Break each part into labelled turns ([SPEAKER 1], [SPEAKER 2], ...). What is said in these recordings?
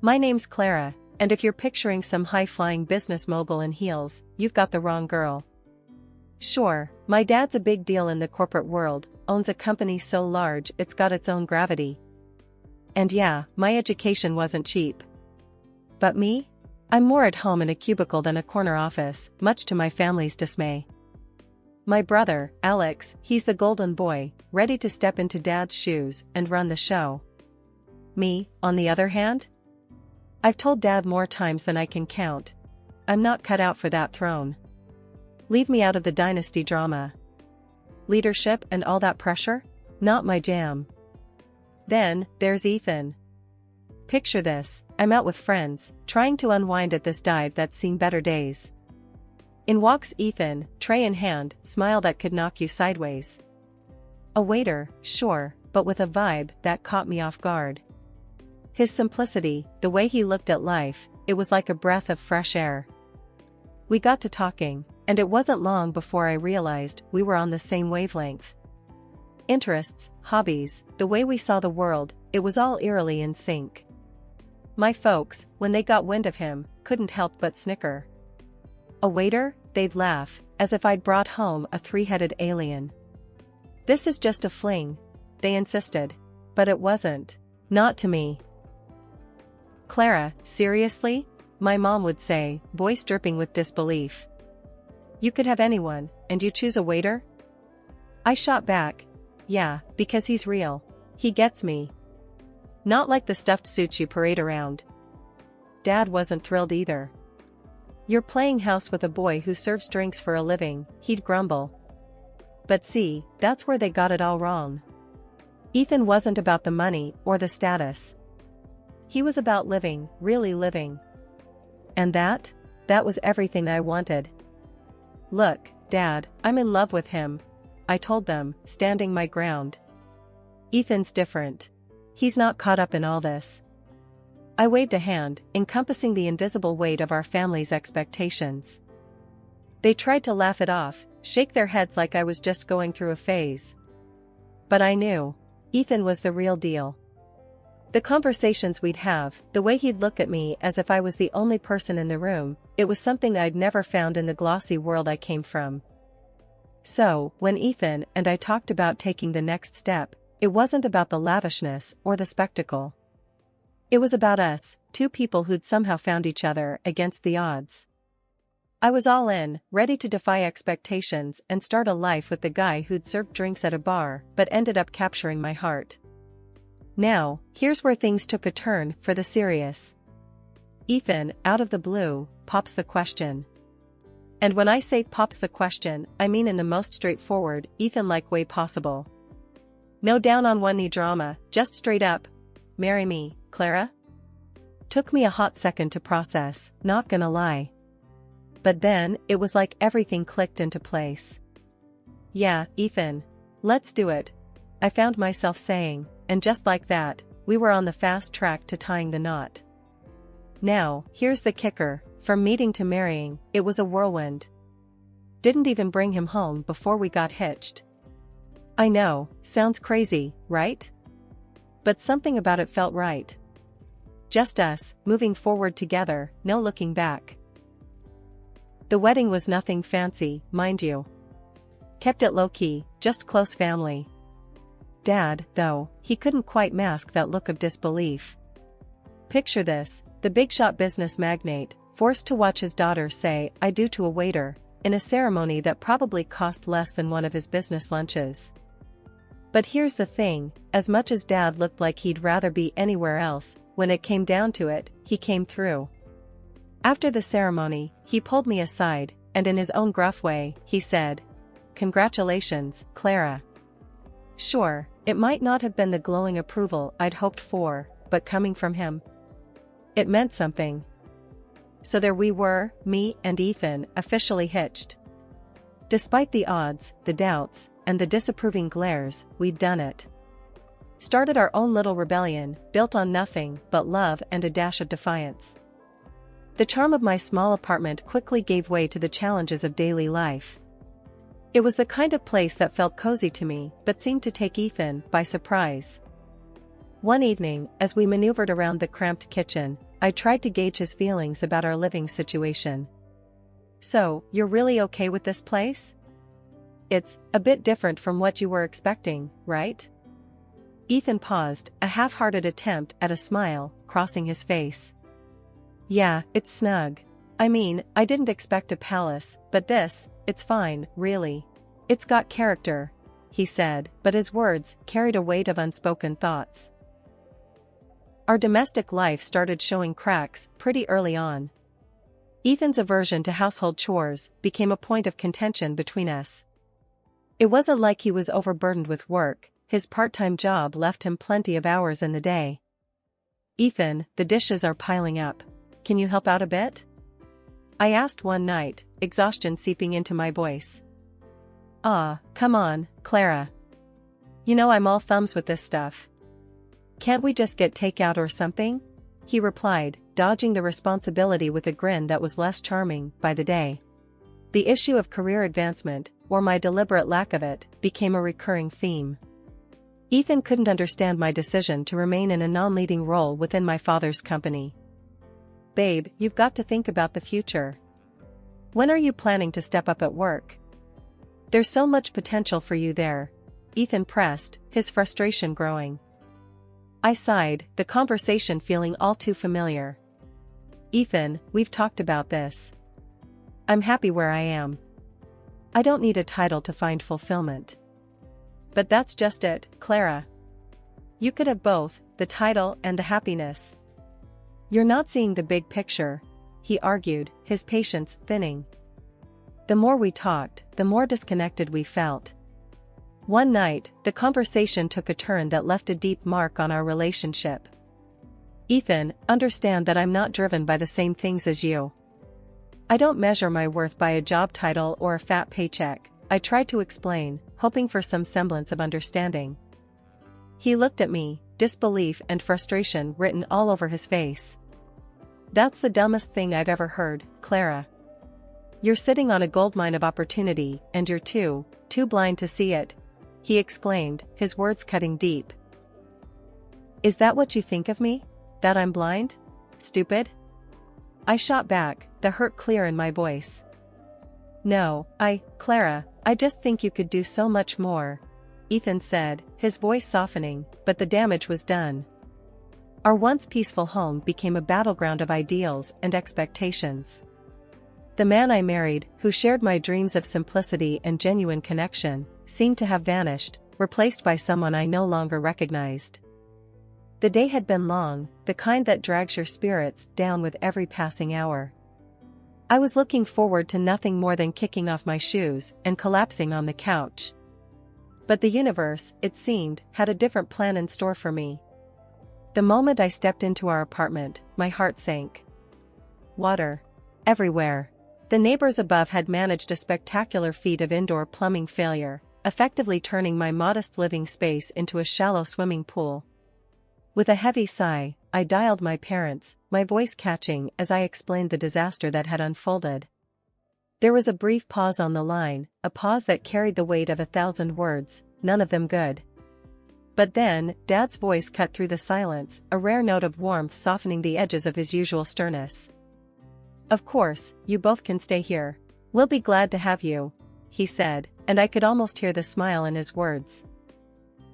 [SPEAKER 1] My name's Clara, and if you're picturing some high-flying business mogul in heels, you've got the wrong girl. Sure, my dad's a big deal in the corporate world, owns a company so large it's got its own gravity. And yeah, my education wasn't cheap. But me? I'm more at home in a cubicle than a corner office, much to my family's dismay. My brother, Alex, he's the golden boy, ready to step into dad's shoes and run the show. Me, on the other hand? I've told dad more times than I can count. I'm not cut out for that throne. Leave me out of the dynasty drama. Leadership and all that pressure? Not my jam. Then, there's Ethan. Picture this, I'm out with friends, trying to unwind at this dive that's seen better days. In walks Ethan, tray in hand, smile that could knock you sideways. A waiter, sure, but with a vibe that caught me off guard. His simplicity, the way he looked at life, it was like a breath of fresh air. We got to talking, and it wasn't long before I realized we were on the same wavelength. Interests, hobbies, the way we saw the world, it was all eerily in sync. My folks, when they got wind of him, couldn't help but snicker. A waiter? They'd laugh, as if I'd brought home a three-headed alien. This is just a fling, they insisted. But it wasn't. Not to me. Clara, seriously? My mom would say, voice dripping with disbelief. You could have anyone, and you choose a waiter? I shot back. Yeah, because he's real. He gets me. Not like the stuffed suits you parade around. Dad wasn't thrilled either. You're playing house with a boy who serves drinks for a living, he'd grumble. But see, that's where they got it all wrong. Ethan wasn't about the money or the status. He was about living, really living. And that was everything I wanted. Look, Dad, I'm in love with him, I told them, standing my ground. Ethan's different. He's not caught up in all this. I waved a hand, encompassing the invisible weight of our family's expectations. They tried to laugh it off, shake their heads like I was just going through a phase. But I knew. Ethan was the real deal. The conversations we'd have, the way he'd look at me as if I was the only person in the room, it was something I'd never found in the glossy world I came from. So, when Ethan and I talked about taking the next step, it wasn't about the lavishness or the spectacle. It was about us, two people who'd somehow found each other against the odds. I was all in, ready to defy expectations and start a life with the guy who'd served drinks at a bar but ended up capturing my heart. Now, here's where things took a turn for the serious. Ethan, out of the blue, pops the question. And when I say pops the question, I mean in the most straightforward, Ethan-like way possible. No down on one knee drama, just straight up. Marry me, Clara? Took me a hot second to process, not gonna lie. But then, it was like everything clicked into place. Yeah, Ethan. Let's do it. I found myself saying, and just like that, we were on the fast track to tying the knot. Now, here's the kicker, from meeting to marrying, it was a whirlwind. Didn't even bring him home before we got hitched. I know, sounds crazy, right? But something about it felt right. Just us, moving forward together, no looking back. The wedding was nothing fancy, mind you. Kept it low-key, just close family. Dad, though, he couldn't quite mask that look of disbelief. Picture this, the big-shot business magnate, forced to watch his daughter say "I do" to a waiter, in a ceremony that probably cost less than one of his business lunches. But here's the thing, as much as Dad looked like he'd rather be anywhere else, when it came down to it, he came through. After the ceremony, he pulled me aside, and in his own gruff way, he said, "Congratulations, Clara." Sure, it might not have been the glowing approval I'd hoped for, but coming from him, it meant something. So there we were, me and Ethan, officially hitched. Despite the odds, the doubts, and the disapproving glares, we'd done it. Started our own little rebellion, built on nothing but love and a dash of defiance. The charm of my small apartment quickly gave way to the challenges of daily life. It was the kind of place that felt cozy to me, but seemed to take Ethan by surprise. One evening, as we maneuvered around the cramped kitchen, I tried to gauge his feelings about our living situation. So, you're really okay with this place? It's a bit different from what you were expecting, right? Ethan paused, a half-hearted attempt at a smile, crossing his face. Yeah, it's snug. I mean, I didn't expect a palace, but this, it's fine, really. It's got character, he said, but his words carried a weight of unspoken thoughts. Our domestic life started showing cracks pretty early on. Ethan's aversion to household chores became a point of contention between us. It wasn't like he was overburdened with work, his part-time job left him plenty of hours in the day. Ethan, the dishes are piling up. Can you help out a bit? I asked one night, exhaustion seeping into my voice. Ah, come on, Clara. You know I'm all thumbs with this stuff. Can't we just get takeout or something? He replied, dodging the responsibility with a grin that was less charming by the day. The issue of career advancement, or my deliberate lack of it, became a recurring theme. Ethan couldn't understand my decision to remain in a non-leading role within my father's company. Babe, you've got to think about the future. When are you planning to step up at work? There's so much potential for you there. Ethan pressed, his frustration growing. I sighed, the conversation feeling all too familiar. Ethan, we've talked about this. I'm happy where I am. I don't need a title to find fulfillment. But that's just it, Clara. You could have both, the title and the happiness. You're not seeing the big picture, he argued, his patience thinning. The more we talked, the more disconnected we felt. One night, the conversation took a turn that left a deep mark on our relationship. Ethan, understand that I'm not driven by the same things as you. I don't measure my worth by a job title or a fat paycheck, I tried to explain, hoping for some semblance of understanding. He looked at me, disbelief and frustration written all over his face. That's the dumbest thing I've ever heard, Clara. You're sitting on a goldmine of opportunity, and you're too blind to see it, he exclaimed, his words cutting deep. Is that what you think of me? That I'm blind? Stupid? I shot back, the hurt clear in my voice. No, Clara, I just think you could do so much more, Ethan said, his voice softening, but the damage was done. Our once peaceful home became a battleground of ideals and expectations. The man I married, who shared my dreams of simplicity and genuine connection, seemed to have vanished, replaced by someone I no longer recognized. The day had been long, the kind that drags your spirits down with every passing hour. I was looking forward to nothing more than kicking off my shoes and collapsing on the couch. But the universe, it seemed, had a different plan in store for me. The moment I stepped into our apartment, my heart sank. Water. Everywhere. The neighbors above had managed a spectacular feat of indoor plumbing failure, effectively turning my modest living space into a shallow swimming pool. With a heavy sigh, I dialed my parents, my voice catching as I explained the disaster that had unfolded. There was a brief pause on the line, a pause that carried the weight of 1,000 words, none of them good. But then, Dad's voice cut through the silence, a rare note of warmth softening the edges of his usual sternness. Of course, you both can stay here. We'll be glad to have you, he said, and I could almost hear the smile in his words.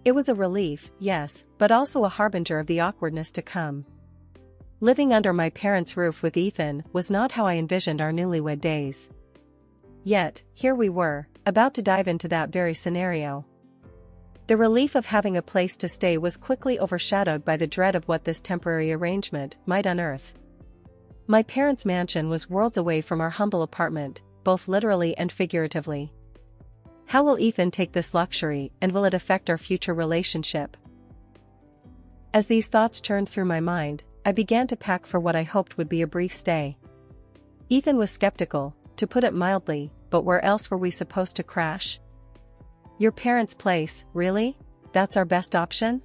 [SPEAKER 1] It was a relief, yes, but also a harbinger of the awkwardness to come. Living under my parents' roof with Ethan was not how I envisioned our newlywed days. Yet, here we were, about to dive into that very scenario. The relief of having a place to stay was quickly overshadowed by the dread of what this temporary arrangement might unearth. My parents' mansion was worlds away from our humble apartment, both literally and figuratively. How will Ethan take this luxury, and will it affect our future relationship? As these thoughts churned through my mind, I began to pack for what I hoped would be a brief stay. Ethan was skeptical, to put it mildly, but where else were we supposed to crash? Your parents' place, really? That's our best option?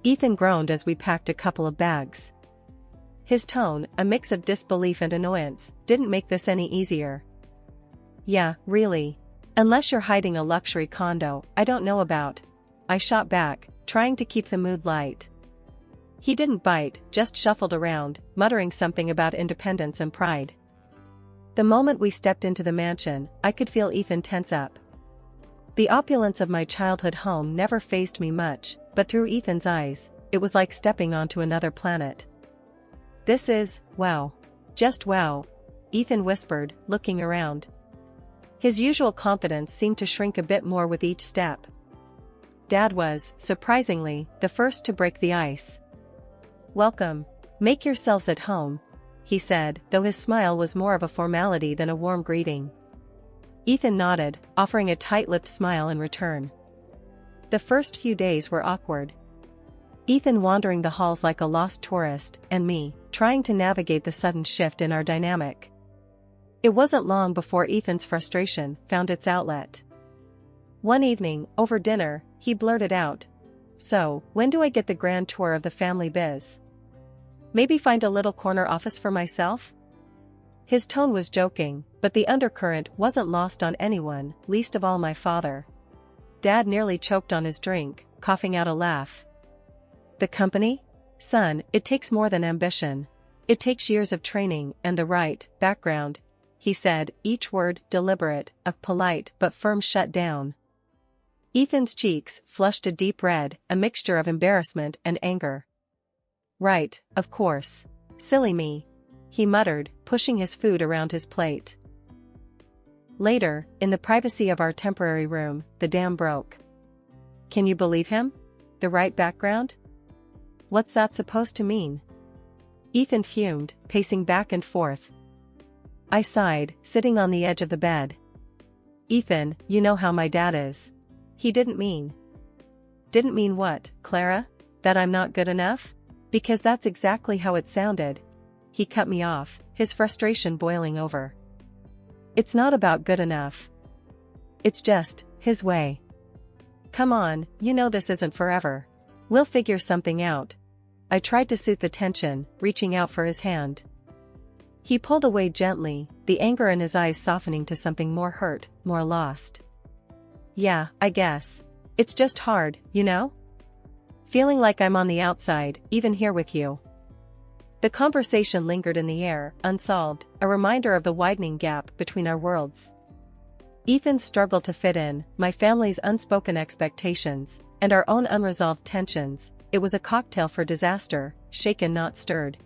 [SPEAKER 1] Ethan groaned as we packed a couple of bags. His tone, a mix of disbelief and annoyance, didn't make this any easier. Yeah, really. Unless you're hiding a luxury condo I don't know about, I shot back, trying to keep the mood light. He didn't bite, just shuffled around, muttering something about independence and pride. The moment we stepped into the mansion, I could feel Ethan tense up. The opulence of my childhood home never fazed me much, but through Ethan's eyes, it was like stepping onto another planet. "This is, wow. Just wow," Ethan whispered, looking around. His usual confidence seemed to shrink a bit more with each step. Dad was, surprisingly, the first to break the ice. "Welcome. Make yourselves at home," he said, though his smile was more of a formality than a warm greeting. Ethan nodded, offering a tight-lipped smile in return. The first few days were awkward. Ethan wandering the halls like a lost tourist, and me, trying to navigate the sudden shift in our dynamic. It wasn't long before Ethan's frustration found its outlet. One evening, over dinner, he blurted out, "So, when do I get the grand tour of the family biz? Maybe find a little corner office for myself?" His tone was joking, but the undercurrent wasn't lost on anyone, least of all my father. Dad nearly choked on his drink, coughing out a laugh. "The company? Son, it takes more than ambition. It takes years of training and the right background," he said, each word deliberate, a polite but firm shutdown. Ethan's cheeks flushed a deep red, a mixture of embarrassment and anger. "Right, of course. Silly me," he muttered, pushing his food around his plate. Later, in the privacy of our temporary room, the dam broke. "Can you believe him? The right background? What's that supposed to mean?" Ethan fumed, pacing back and forth. I sighed, sitting on the edge of the bed. "Ethan, you know how my dad is. He didn't mean." "Didn't mean what, Clara? That I'm not good enough? Because that's exactly how it sounded." He cut me off, his frustration boiling over. "It's not about good enough. It's just his way. Come on, you know this isn't forever. We'll figure something out." I tried to soothe the tension, reaching out for his hand. He pulled away gently, the anger in his eyes softening to something more hurt, more lost. "Yeah, I guess. It's just hard, you know? Feeling like I'm on the outside, even here with you." The conversation lingered in the air, unsolved, a reminder of the widening gap between our worlds. Ethan's struggle to fit in, my family's unspoken expectations, and our own unresolved tensions. It was a cocktail for disaster, shaken not stirred.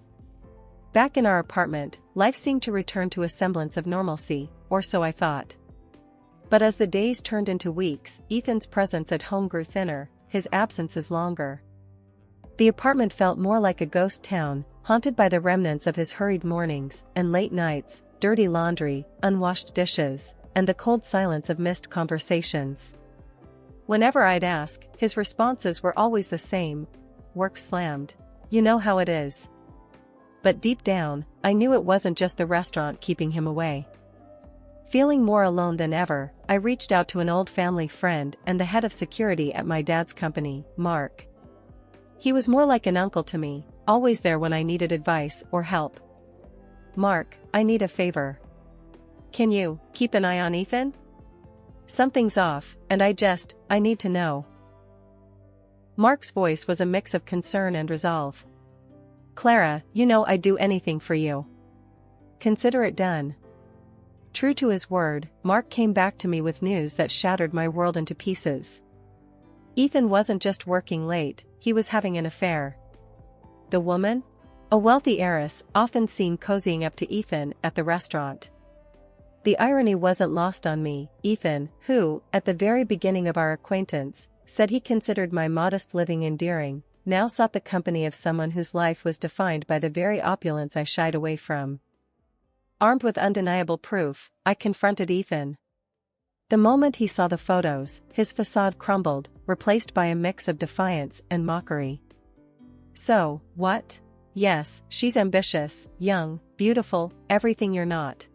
[SPEAKER 1] Back in our apartment, life seemed to return to a semblance of normalcy, or so I thought. But as the days turned into weeks, Ethan's presence at home grew thinner, his absences longer. The apartment felt more like a ghost town, haunted by the remnants of his hurried mornings and late nights, dirty laundry, unwashed dishes, and the cold silence of missed conversations. Whenever I'd ask, his responses were always the same: "Work slammed. You know how it is." But deep down, I knew it wasn't just the restaurant keeping him away. Feeling more alone than ever, I reached out to an old family friend and the head of security at my dad's company, Mark. He was more like an uncle to me, always there when I needed advice or help. "Mark, I need a favor. Can you keep an eye on Ethan? Something's off, and I need to know." Mark's voice was a mix of concern and resolve. "Clara, you know I'd do anything for you. Consider it done." True to his word, Mark came back to me with news that shattered my world into pieces. Ethan wasn't just working late, he was having an affair. The woman? A wealthy heiress, often seen cozying up to Ethan at the restaurant. The irony wasn't lost on me. Ethan, who, at the very beginning of our acquaintance, said he considered my modest living endearing, now sought the company of someone whose life was defined by the very opulence I shied away from. Armed with undeniable proof, I confronted Ethan. The moment he saw the photos, his facade crumbled, replaced by a mix of defiance and mockery. "So, what? Yes, she's ambitious, young, beautiful, everything you're not."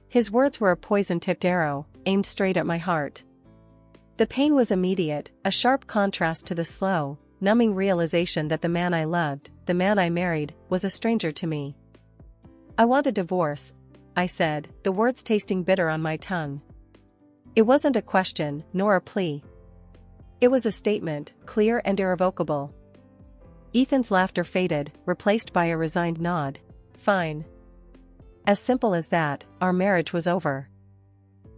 [SPEAKER 1] His words were a poison-tipped arrow, aimed straight at my heart. The pain was immediate, a sharp contrast to the slow, numbing realization that the man I loved, the man I married, was a stranger to me. "I want a divorce," I said, the words tasting bitter on my tongue. It wasn't a question, nor a plea. It was a statement, clear and irrevocable. Ethan's laughter faded, replaced by a resigned nod. Fine. As simple as that, our marriage was over.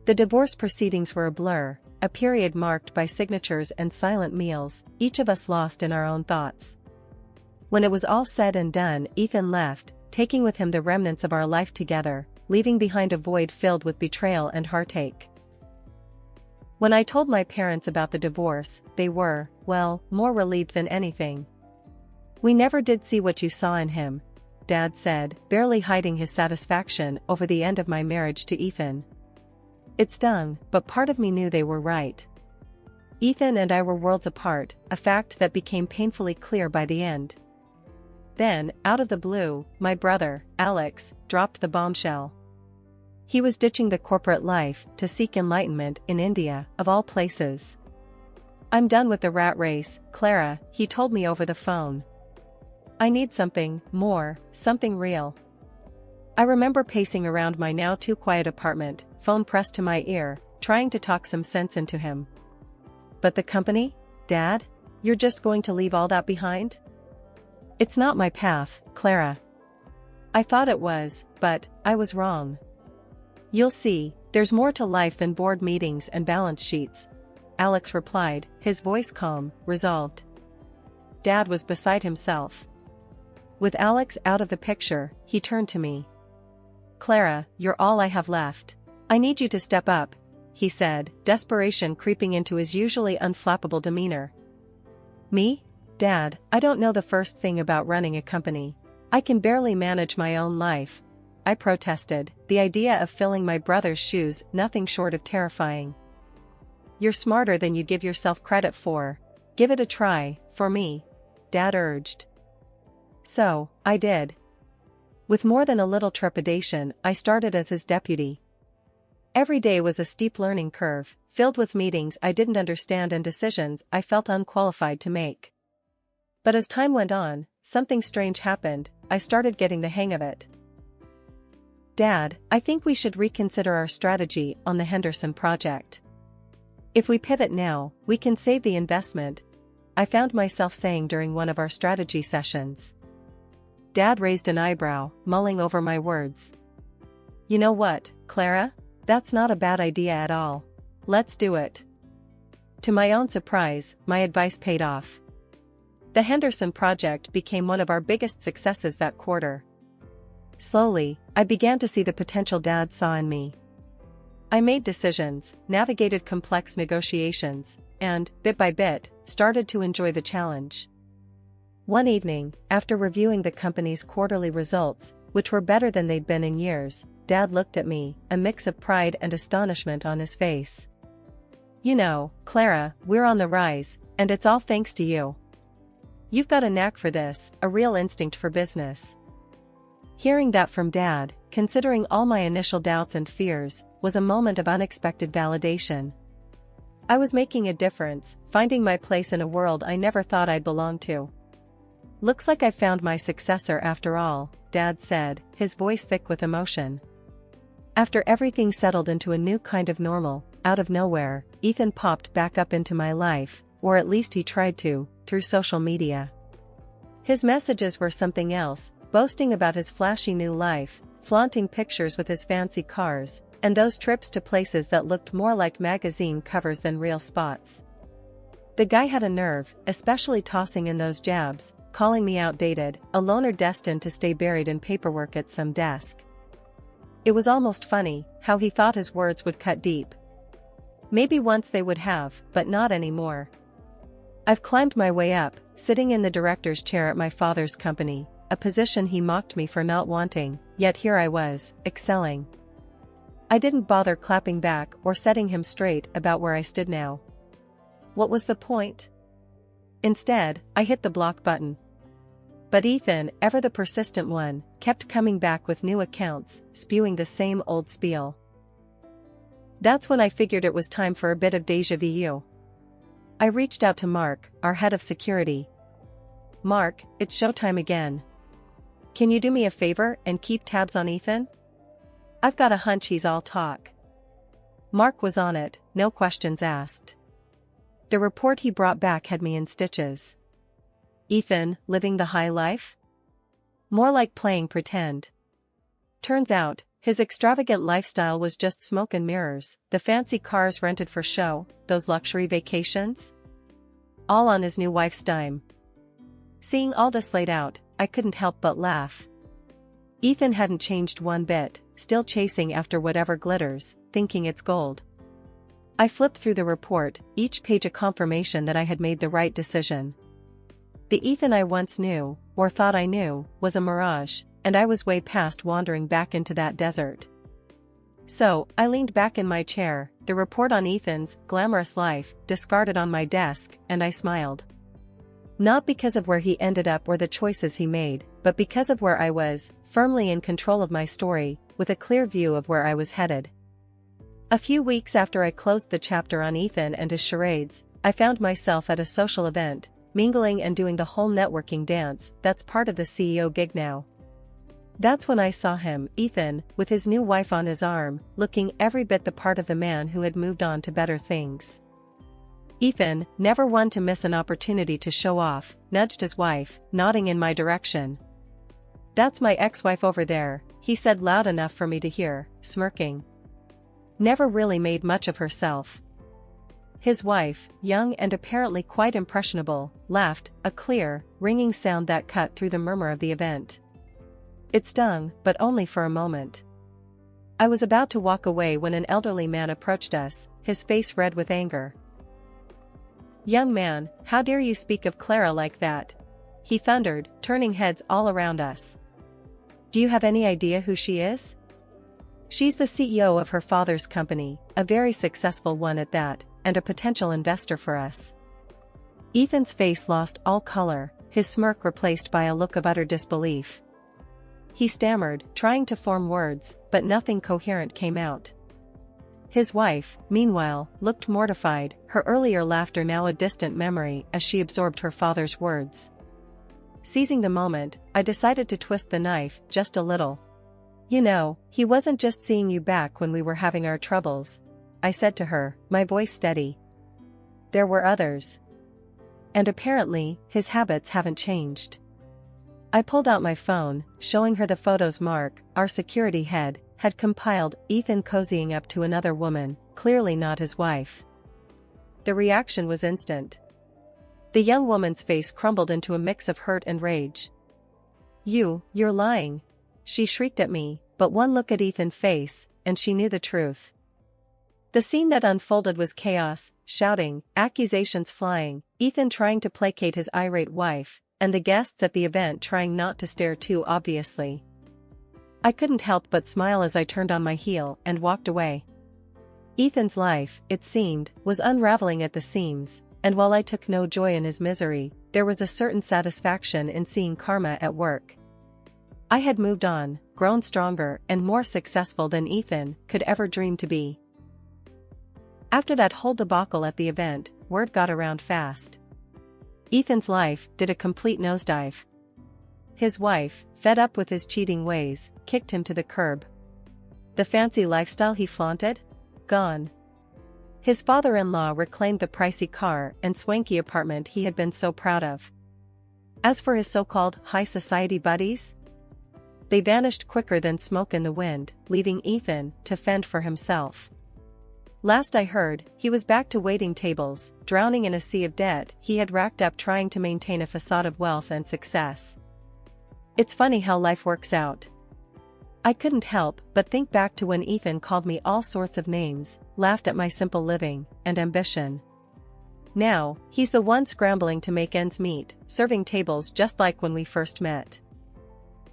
[SPEAKER 1] The divorce proceedings were a blur, a period marked by signatures and silent meals, each of us lost in our own thoughts. When it was all said and done, Ethan left, taking with him the remnants of our life together, leaving behind a void filled with betrayal and heartache. When I told my parents about the divorce, they were, well, more relieved than anything. "We never did see what you saw in him," Dad said, barely hiding his satisfaction over the end of my marriage to Ethan. It stung, but part of me knew they were right. Ethan and I were worlds apart, a fact that became painfully clear by the end. Then, out of the blue, my brother, Alex, dropped the bombshell. He was ditching the corporate life to seek enlightenment in India, of all places. "I'm done with the rat race, Clara," he told me over the phone. "I need something more, something real." I remember pacing around my now too quiet apartment, phone pressed to my ear, trying to talk some sense into him. "But the company? Dad? You're just going to leave all that behind?" "It's not my path, Clara." I thought it was, but I was wrong. "You'll see, there's more to life than board meetings and balance sheets," Alex replied, his voice calm, resolved. Dad was beside himself. With Alex out of the picture, he turned to me. "Clara, you're all I have left. I need you to step up," he said, desperation creeping into his usually unflappable demeanor. "Me? Dad, I don't know the first thing about running a company. I can barely manage my own life," I protested, the idea of filling my brother's shoes nothing short of terrifying. "You're smarter than you give yourself credit for. Give it a try, for me," Dad urged. So, I did. With more than a little trepidation, I started as his deputy. Every day was a steep learning curve, filled with meetings I didn't understand and decisions I felt unqualified to make. But as time went on, something strange happened. I started getting the hang of it. "Dad, I think we should reconsider our strategy on the Henderson project. If we pivot now, we can save the investment," I found myself saying during one of our strategy sessions. Dad raised an eyebrow, mulling over my words. "You know what, Clara? That's not a bad idea at all. Let's do it." To my own surprise, my advice paid off. The Henderson project became one of our biggest successes that quarter. Slowly, I began to see the potential Dad saw in me. I made decisions, navigated complex negotiations, and, bit by bit, started to enjoy the challenge. One evening, after reviewing the company's quarterly results, which were better than they'd been in years, Dad looked at me, a mix of pride and astonishment on his face. "You know, Clara, we're on the rise, and it's all thanks to you. You've got a knack for this, a real instinct for business." Hearing that from Dad, considering all my initial doubts and fears, was a moment of unexpected validation. I was making a difference, finding my place in a world I never thought I'd belong to. "Looks like I found my successor after all," Dad said, his voice thick with emotion. After everything settled into a new kind of normal, out of nowhere, Ethan popped back up into my life, or at least he tried to, through social media. His messages were something else, boasting about his flashy new life, flaunting pictures with his fancy cars, and those trips to places that looked more like magazine covers than real spots. The guy had a nerve, especially tossing in those jabs, calling me outdated, a loner destined to stay buried in paperwork at some desk. It was almost funny, how he thought his words would cut deep. Maybe once they would have, but not anymore. I've climbed my way up, sitting in the director's chair at my father's company, a position he mocked me for not wanting, yet here I was, excelling. I didn't bother clapping back or setting him straight about where I stood now. What was the point? Instead, I hit the block button. But Ethan, ever the persistent one, kept coming back with new accounts, spewing the same old spiel. That's when I figured it was time for a bit of déjà vu. I reached out to Mark, our head of security. "Mark, it's showtime again. Can you do me a favor and keep tabs on Ethan? I've got a hunch he's all talk." Mark was on it, no questions asked. The report he brought back had me in stitches. Ethan, living the high life? More like playing pretend. Turns out, his extravagant lifestyle was just smoke and mirrors, the fancy cars rented for show, those luxury vacations. All on his new wife's dime. Seeing all this laid out, I couldn't help but laugh. Ethan hadn't changed one bit, still chasing after whatever glitters, thinking it's gold. I flipped through the report, each page a confirmation that I had made the right decision. The Ethan I once knew, or thought I knew, was a mirage, and I was way past wandering back into that desert. So, I leaned back in my chair, the report on Ethan's glamorous life discarded on my desk, and I smiled. Not because of where he ended up or the choices he made, but because of where I was, firmly in control of my story, with a clear view of where I was headed. A few weeks after I closed the chapter on Ethan and his charades, I found myself at a social event, mingling and doing the whole networking dance that's part of the CEO gig now. That's when I saw him, Ethan, with his new wife on his arm, looking every bit the part of the man who had moved on to better things. Ethan, never one to miss an opportunity to show off, nudged his wife, nodding in my direction. "That's my ex-wife over there," he said loud enough for me to hear, smirking. Never really made much of herself. His wife, young and apparently quite impressionable, laughed, a clear, ringing sound that cut through the murmur of the event. It stung, but only for a moment. I was about to walk away when an elderly man approached us, his face red with anger. "Young man, how dare you speak of Clara like that?" he thundered, turning heads all around us. "Do you have any idea who she is? She's the CEO of her father's company, a very successful one at that, and a potential investor for us." Ethan's face lost all color, his smirk replaced by a look of utter disbelief. He stammered, trying to form words, but nothing coherent came out. His wife, meanwhile, looked mortified, her earlier laughter now a distant memory as she absorbed her father's words. Seizing the moment, I decided to twist the knife just a little. "You know, he wasn't just seeing you back when we were having our troubles," I said to her, my voice steady. "There were others. And apparently, his habits haven't changed." I pulled out my phone, showing her the photos Mark, our security head, had compiled, Ethan cozying up to another woman, clearly not his wife. The reaction was instant. The young woman's face crumbled into a mix of hurt and rage. You're lying," she shrieked at me, but one look at Ethan's face, and she knew the truth. The scene that unfolded was chaos, shouting, accusations flying, Ethan trying to placate his irate wife, and the guests at the event trying not to stare too obviously. I couldn't help but smile as I turned on my heel and walked away. Ethan's life, it seemed, was unraveling at the seams, and while I took no joy in his misery, there was a certain satisfaction in seeing karma at work. I had moved on, grown stronger and more successful than Ethan could ever dream to be. After that whole debacle at the event, word got around fast. Ethan's life did a complete nosedive. His wife, fed up with his cheating ways, kicked him to the curb. The fancy lifestyle he flaunted? Gone. His father-in-law reclaimed the pricey car and swanky apartment he had been so proud of. As for his so-called high society buddies, they vanished quicker than smoke in the wind, leaving Ethan to fend for himself. Last I heard, he was back to waiting tables, drowning in a sea of debt he had racked up trying to maintain a facade of wealth and success. It's funny how life works out. I couldn't help but think back to when Ethan called me all sorts of names, laughed at my simple living and ambition. Now, he's the one scrambling to make ends meet, serving tables just like when we first met.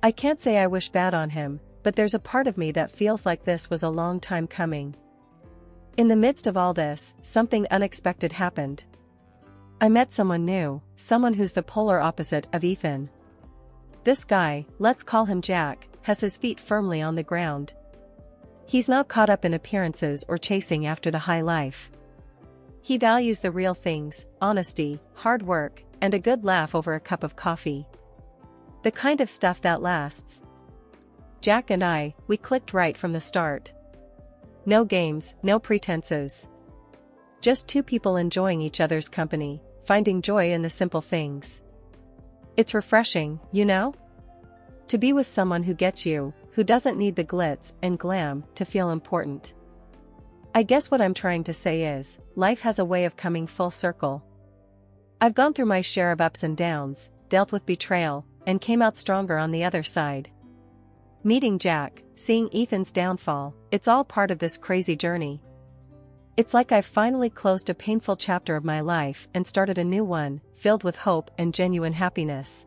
[SPEAKER 1] I can't say I wish bad on him, but there's a part of me that feels like this was a long time coming. In the midst of all this, something unexpected happened. I met someone new, someone who's the polar opposite of Ethan. This guy, let's call him Jack, has his feet firmly on the ground. He's not caught up in appearances or chasing after the high life. He values the real things, honesty, hard work, and a good laugh over a cup of coffee. The kind of stuff that lasts. Jack and I, we clicked right from the start. No games, no pretenses. Just two people enjoying each other's company, finding joy in the simple things. It's refreshing, you know? To be with someone who gets you, who doesn't need the glitz and glam to feel important. I guess what I'm trying to say is, life has a way of coming full circle. I've gone through my share of ups and downs, dealt with betrayal, and came out stronger on the other side. Meeting Jack, seeing Ethan's downfall, it's all part of this crazy journey. It's like I've finally closed a painful chapter of my life and started a new one, filled with hope and genuine happiness.